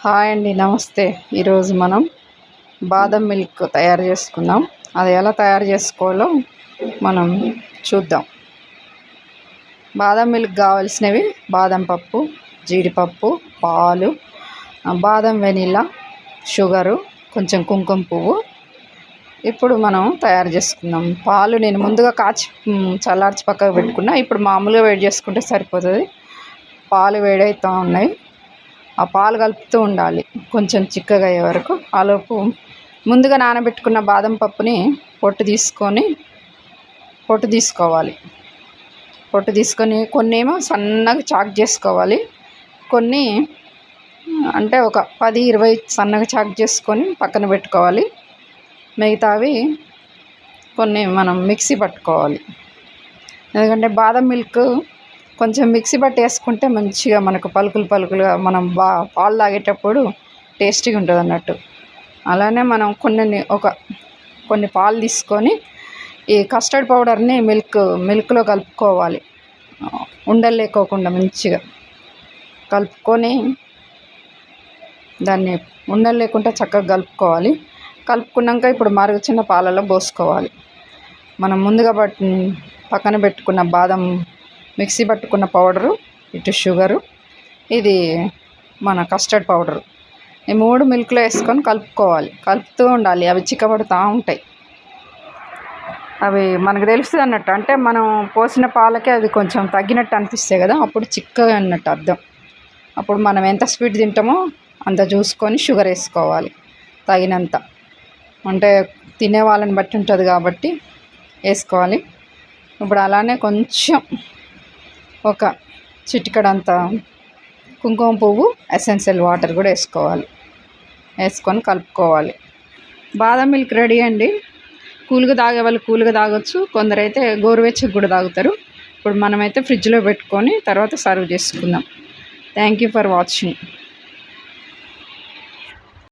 Hi అండి, నమస్తే. ఈరోజు మనం బాదం మిల్క్ తయారు చేసుకుందాం. అది ఎలా తయారు చేసుకోవాలో మనం చూద్దాం. బాదం మిల్క్ కావాల్సినవి బాదం పప్పు, జీడిపప్పు, పాలు, బాదం వెనిలా, షుగరు, కొంచెం కుంకుమ పువ్వు. ఇప్పుడు మనం తయారు చేసుకుందాం. పాలు నేను ముందుగా కాచి చల్లార్చి పక్కకు పెట్టుకున్నా. ఇప్పుడు మామూలుగా వేడి చేసుకుంటే సరిపోతుంది. పాలు వేడవుతూ ఉన్నాయి. ఆ పాలు కలుపుతూ ఉండాలి కొంచెం చిక్కగా అయ్యే వరకు. ఆలోపు ముందుగా నానబెట్టుకున్న బాదం పప్పుని పొట్టు తీసుకోవాలి. పొట్టు తీసుకొని కొన్ని ఏమో సన్నగా చాక్ చేసుకోవాలి. కొన్ని అంటే ఒక 10-20 సన్నగా చాక్ చేసుకొని పక్కన పెట్టుకోవాలి. మిగతావి కొన్ని మనం మిక్సీ పట్టుకోవాలి. ఎందుకంటే బాదం మిల్క్ కొంచెం మిక్సీ పట్టి వేసుకుంటే మంచిగా మనకు పలుకులుగా మనం పాలు తాగేటప్పుడు టేస్టీగా ఉంటుంది అన్నట్టు. అలానే మనం కొన్ని పాలు తీసుకొని ఈ కస్టర్డ్ పౌడర్ని మిల్క్లో కలుపుకోవాలి. ఉండలు లేకోకుండా మంచిగా కలుపుకొని దాన్ని ఉండలు లేకుండా చక్కగా కలుపుకోవాలి. కలుపుకున్నాక ఇప్పుడు మరుగుచున్న పాలలో పోసుకోవాలి. మనం ముందుగా పక్కన పెట్టుకున్న బాదం మిక్సీ పట్టుకున్న పౌడరు, ఇటు షుగరు, ఇది మన కస్టర్డ్ పౌడరు, ఈ 3 మిల్క్లో వేసుకొని కలుపుతూ ఉండాలి. అవి చిక్కబడుతూ ఉంటాయి. అవి మనకు తెలుస్తుంది అన్నట్టు. అంటే మనం పోసిన పాలకే అది కొంచెం తగ్గినట్టు అనిపిస్తాయి కదా, అప్పుడు చిక్కగా అన్నట్టు అర్థం. అప్పుడు మనం ఎంత స్వీట్ తింటామో అంత చూసుకొని షుగర్ వేసుకోవాలి తగినంత. అంటే తినే వాళ్ళని బట్టి ఉంటుంది కాబట్టి వేసుకోవాలి. ఇప్పుడు అలానే కొంచెం ఒక చిటికెడంత కుంకుమ పువ్వు, ఎసెన్షియల్ వాటర్ కూడా వేసుకొని కలుపుకోవాలి. బాదం మిల్క్ రెడీ అండి. కూల్గా తాగే వాళ్ళు కూల్గా తాగొచ్చు, కొందరైతే గోరువెచ్చగా కూడా తాగుతారు. ఇప్పుడు మనమైతే ఫ్రిడ్జ్లో పెట్టుకొని తర్వాత సర్వ్ చేసుకుందాం. Thank you for watching.